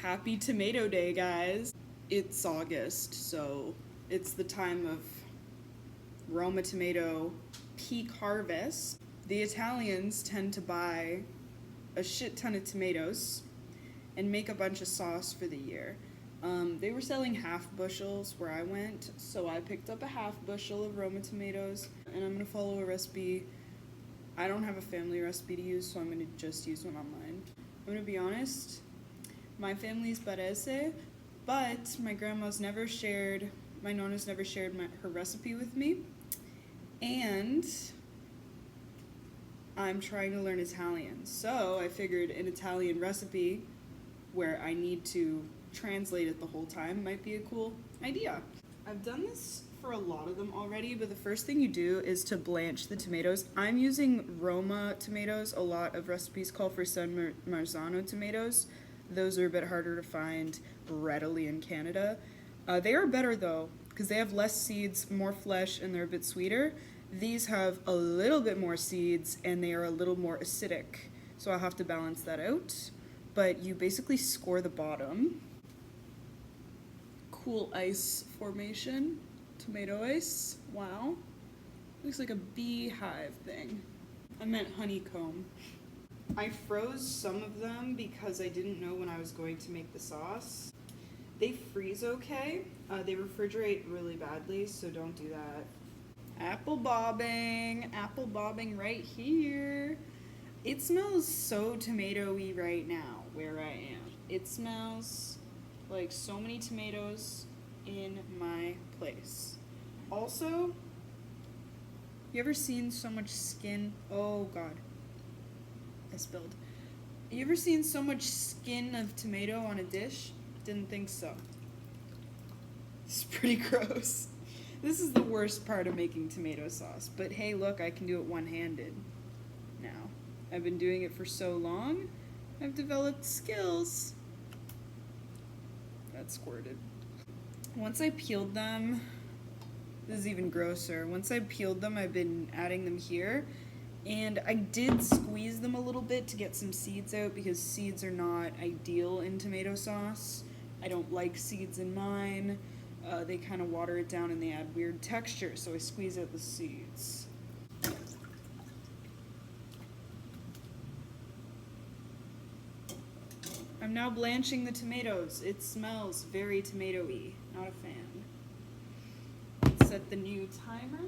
Happy Tomato Day, guys. It's August, so it's the time of Roma tomato peak harvest. The Italians tend to buy a shit ton of tomatoes and make a bunch of sauce for the year. They were selling half bushels where I went, so I picked up a half bushel of Roma tomatoes, and I'm gonna follow a recipe. I don't have a family recipe to use, so I'm gonna just use one online. I'm gonna be honest, my family's barese, but my grandma's never shared, my nona's never shared her recipe with me, and I'm trying to learn Italian. So I figured an Italian recipe where I need to translate it the whole time might be a cool idea. I've done this for a lot of them already, but the first thing you do is to blanch the tomatoes. I'm using Roma tomatoes. A lot of recipes call for San Marzano tomatoes. Those are a bit harder to find readily in Canada. They are better though, because they have less seeds, more flesh, and they're a bit sweeter. These have a little bit more seeds, and they are a little more acidic, so I'll have to balance that out. But you basically score the bottom. Cool ice formation. Tomato ice. Wow. Looks like a beehive thing. I meant honeycomb. I froze some of them because I didn't know when I was going to make the sauce. They freeze okay. They refrigerate really badly, so don't do that. Apple bobbing right here. It smells so tomatoey right now where I am. It smells like so many tomatoes in my place. Also, you ever seen so much skin? Oh god, I spilled. You ever seen so much skin of tomato on a dish? Didn't think so. It's pretty gross. This is the worst part of making tomato sauce, but hey, look, I can do it one-handed now. I've been doing it for so long, I've developed skills. That squirted. Once I peeled them, this is even grosser. Once I peeled them, I've been adding them here, and I did squeeze them a little bit to get some seeds out because seeds are not ideal in tomato sauce. I don't like seeds in mine. They kind of water it down and they add weird texture, so I squeeze out the seeds. I'm now blanching the tomatoes. It smells very tomato-y. Not a fan. Let's set the new timer.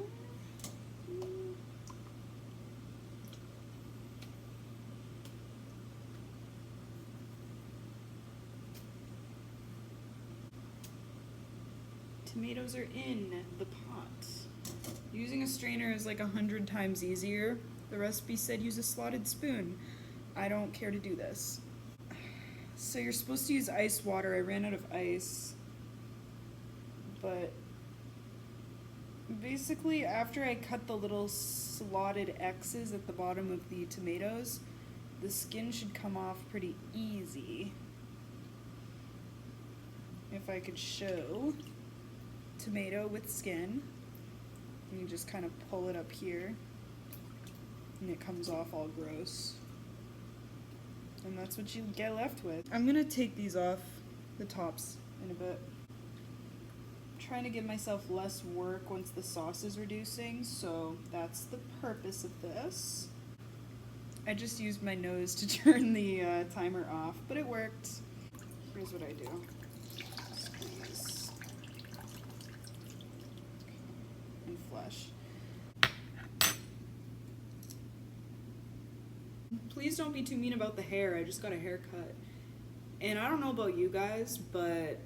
Tomatoes are in the pot. Using a strainer is like 100 times easier. The recipe said use a slotted spoon. I don't care to do this. So you're supposed to use ice water. I ran out of ice. But basically after I cut the little slotted X's at the bottom of the tomatoes, the skin should come off pretty easy. If I could show tomato with skin, and you just kind of pull it up here and it comes off all gross, and that's what you get left with. I'm gonna take these off the tops in a bit. I'm trying to give myself less work once the sauce is reducing, so that's the purpose of this. I just used my nose to turn the timer off, but it worked. Here's what I do. Squeeze. And flush. Please don't be too mean about the hair. I just got a haircut. And I don't know about you guys, but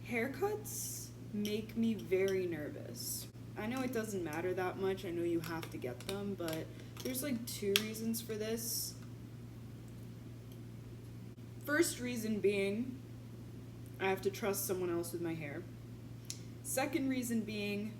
haircuts make me very nervous. I know it doesn't matter that much. I know you have to get them, but there's like 2 reasons for this. First reason being, I have to trust someone else with my hair. Second reason being,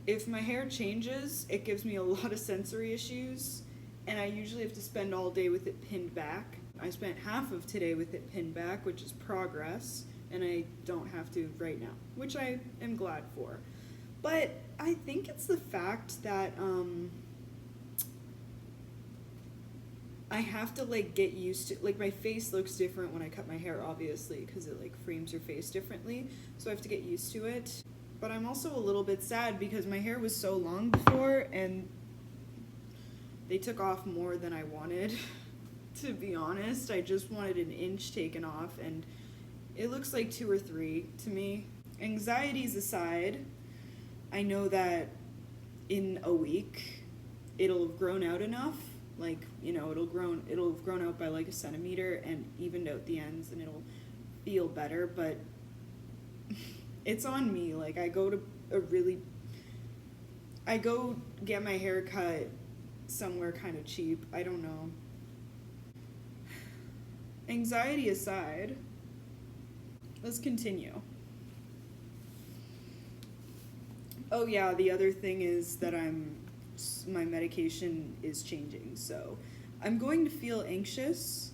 if my hair changes, it gives me a lot of sensory issues, and I usually have to spend all day with it pinned back. I spent half of today with it pinned back, which is progress, and I don't have to right now, which I am glad for. But I think it's the fact that I have to like get used to, like, my face looks different when I cut my hair, obviously, because it like frames your face differently, so I have to get used to it. But I'm also a little bit sad because my hair was so long before and they took off more than I wanted. To be honest, I just wanted an inch taken off and it looks like 2 or 3 to me. Anxieties aside, I know that in a week it'll have grown out enough, like, you know, it'll have grown out by like a centimeter and evened out the ends and it'll feel better, but it's on me. Like, I go get my hair cut somewhere kind of cheap. I don't know. Anxiety aside, let's continue. Oh yeah, the other thing is that my medication is changing, so I'm going to feel anxious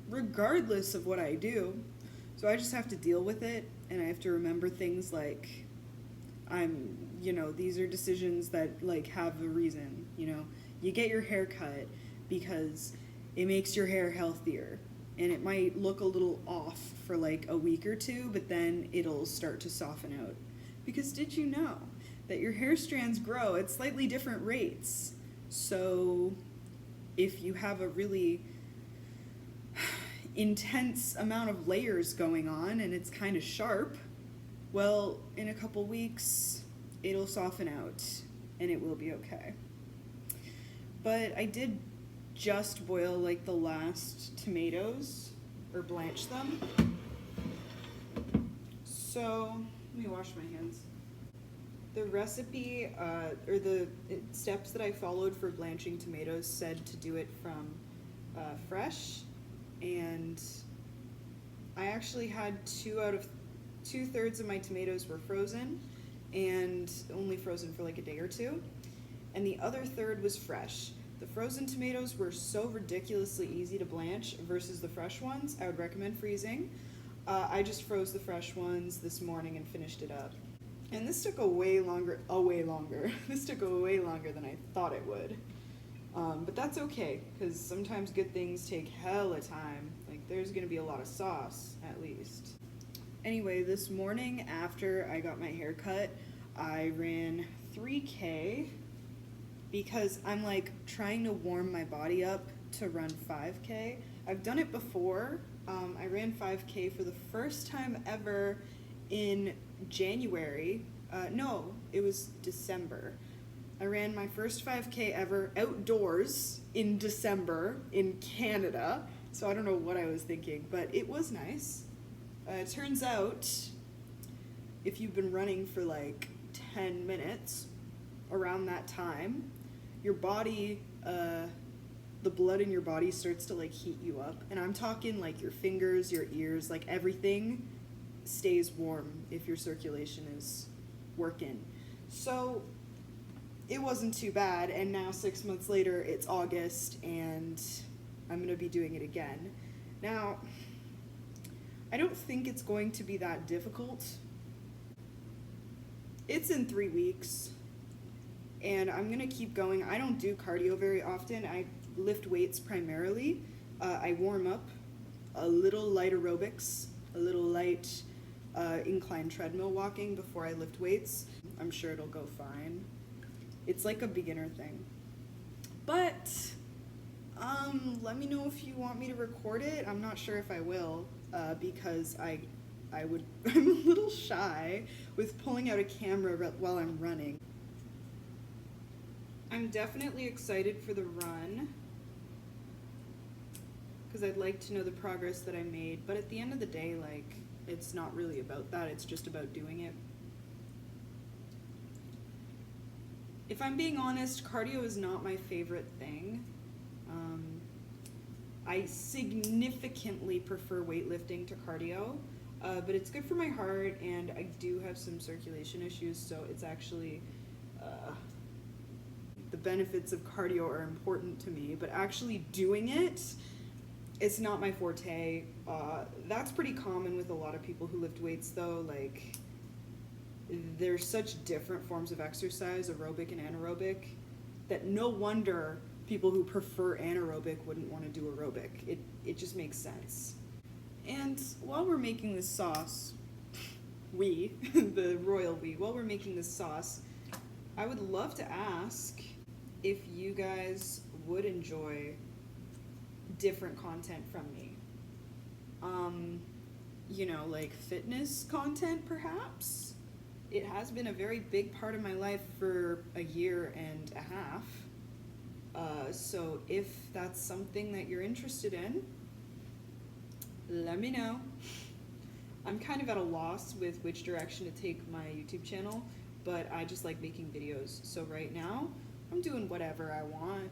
regardless of what I do. So I just have to deal with it, and I have to remember things like these are decisions that like have a reason, you know. You get your hair cut because it makes your hair healthier, and it might look a little off for like a week or 2, but then it'll start to soften out. Because did you know that your hair strands grow at slightly different rates? So if you have a really intense amount of layers going on and it's kind of sharp, well, in a couple weeks it'll soften out and it will be okay. But I did just boil like the last tomatoes, or blanch them. So let me wash my hands. The recipe, or the steps that I followed for blanching tomatoes said to do it from fresh, and I actually had 2/3 of my tomatoes were frozen, and only frozen for like a day or 2, and the other third was fresh. The frozen tomatoes were so ridiculously easy to blanch versus the fresh ones. I would recommend freezing. I just froze the fresh ones this morning and finished it up. And this took way longer. This took way longer than I thought it would. But that's okay, because sometimes good things take hella time. Like, there's gonna be a lot of sauce, at least. Anyway, this morning after I got my hair cut, I ran 3K because I'm like trying to warm my body up to run 5K. I've done it before. I ran 5K for the first time ever in January. No, it was December. I ran my first 5K ever outdoors in December in Canada. So I don't know what I was thinking, but it was nice. It turns out if you've been running for like 10 minutes around that time, your body, the blood in your body starts to like heat you up. And I'm talking like your fingers, your ears, like everything stays warm if your circulation is working. So it wasn't too bad, and now 6 months later it's August and I'm gonna be doing it again. Now, I don't think it's going to be that difficult. It's in 3 weeks and I'm gonna keep going. I don't do cardio very often. I lift weights primarily. I warm up, a little light aerobics, a little light incline treadmill walking before I lift weights. I'm sure it'll go fine. It's like a beginner thing. But let me know if you want me to record it. I'm not sure if I will, because I'm a little shy with pulling out a camera while I'm running. I'm definitely excited for the run because I'd like to know the progress that I made, but at the end of the day, like, it's not really about that, it's just about doing it. If I'm being honest, cardio is not my favorite thing. I significantly prefer weightlifting to cardio, but it's good for my heart, and I do have some circulation issues, so it's actually, the benefits of cardio are important to me, but actually doing it's not my forte. That's pretty common with a lot of people who lift weights though. Like, there's such different forms of exercise, aerobic and anaerobic, that no wonder people who prefer anaerobic wouldn't want to do aerobic. It just makes sense. And while we're making this sauce, the royal we, while we're making this sauce, I would love to ask if you guys would enjoy different content from me. You know, like fitness content perhaps. It has been a very big part of my life for a year and a half. So if that's something that you're interested in, let me know. I'm kind of at a loss with which direction to take my YouTube channel, but I just like making videos. So right now, I'm doing whatever I want.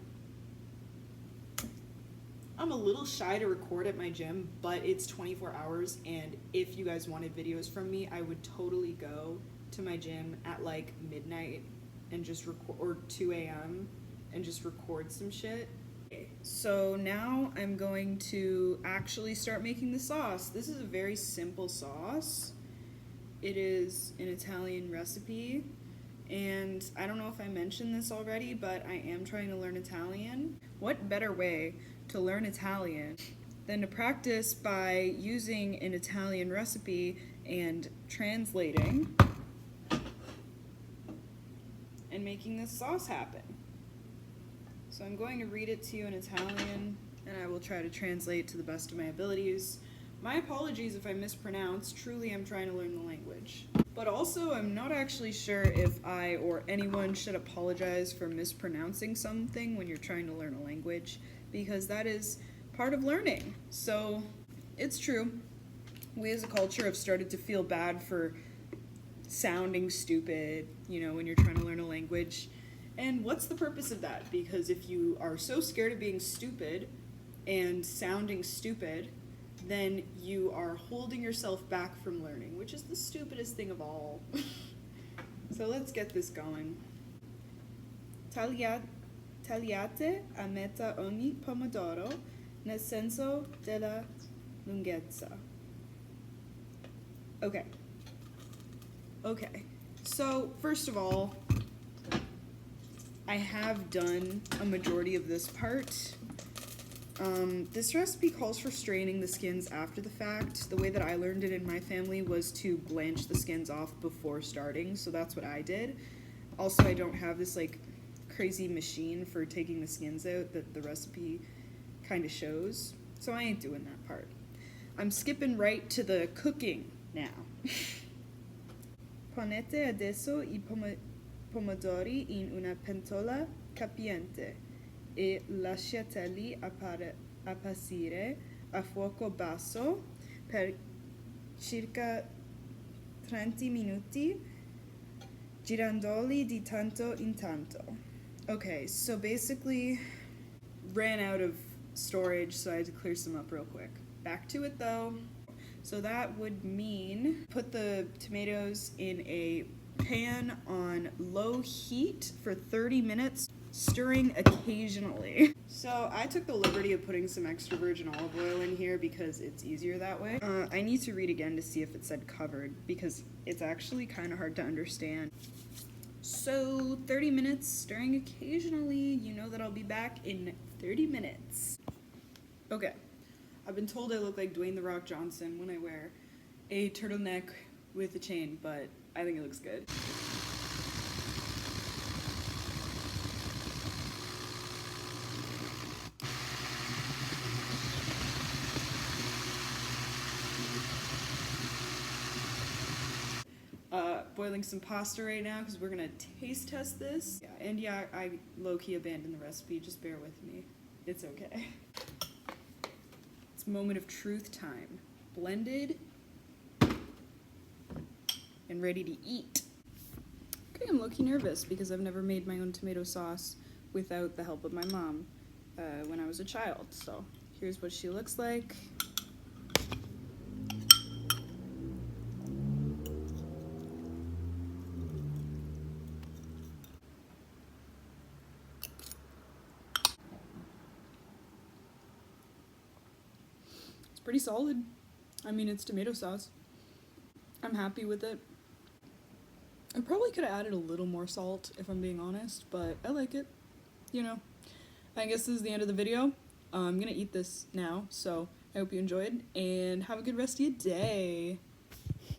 I'm a little shy to record at my gym, but it's 24 hours, and if you guys wanted videos from me, I would totally go to my gym at like midnight and just record, or 2 a.m. and just record some shit. Okay, so now I'm going to actually start making the sauce. This is a very simple sauce. It is an Italian recipe, and I don't know if I mentioned this already, but I am trying to learn Italian. What better way to learn Italian than to practice by using an Italian recipe and translating and making this sauce happen. So I'm going to read it to you in Italian, and I will try to translate to the best of my abilities. My apologies if I mispronounce. Truly, I'm trying to learn the language. But also, I'm not actually sure if I or anyone should apologize for mispronouncing something when you're trying to learn a language, because that is part of learning. So it's true. We as a culture have started to feel bad for sounding stupid, you know, when you're trying to learn a language. And what's the purpose of that? Because if you are so scared of being stupid and sounding stupid, then you are holding yourself back from learning, which is the stupidest thing of all. So let's get this going. Tagliate a metà ogni pomodoro nel senso della lunghezza. Okay. So first of all, I have done a majority of this part. This recipe calls for straining the skins after the fact. The way that I learned it in my family was to blanch the skins off before starting, so that's what I did. Also, I don't have this like crazy machine for taking the skins out that the recipe kind of shows, so I ain't doing that part. I'm skipping right to the cooking now. Ponete adesso I pomodori in una pentola capiente e lasciateli appassire a fuoco basso per circa 30 minuti, girandoli di tanto in tanto. Okay, so basically ran out of storage, so I had to clear some up real quick. Back to it though. So that would mean put the tomatoes in a pan on low heat for 30 minutes, stirring occasionally. So I took the liberty of putting some extra virgin olive oil in here because it's easier that way. I need to read again to see if it said covered, because it's actually kind of hard to understand. So 30 minutes, stirring occasionally. You know that I'll be back in 30 minutes. Okay, I've been told I look like Dwayne "The Rock" Johnson when I wear a turtleneck with a chain, but I think it looks good. Boiling some pasta right now because we're gonna taste test this. Yeah, and yeah, I low-key abandoned the recipe, just bear with me. It's okay. It's moment of truth time. Blended and ready to eat. Okay, I'm low-key nervous because I've never made my own tomato sauce without the help of my mom when I was a child. So here's what she looks like. Pretty solid. I mean, it's tomato sauce. I'm happy with it. I probably could have added a little more salt if I'm being honest, but I like it. You know, I guess this is the end of the video. I'm gonna eat this now, so I hope you enjoyed, and have a good rest of your day.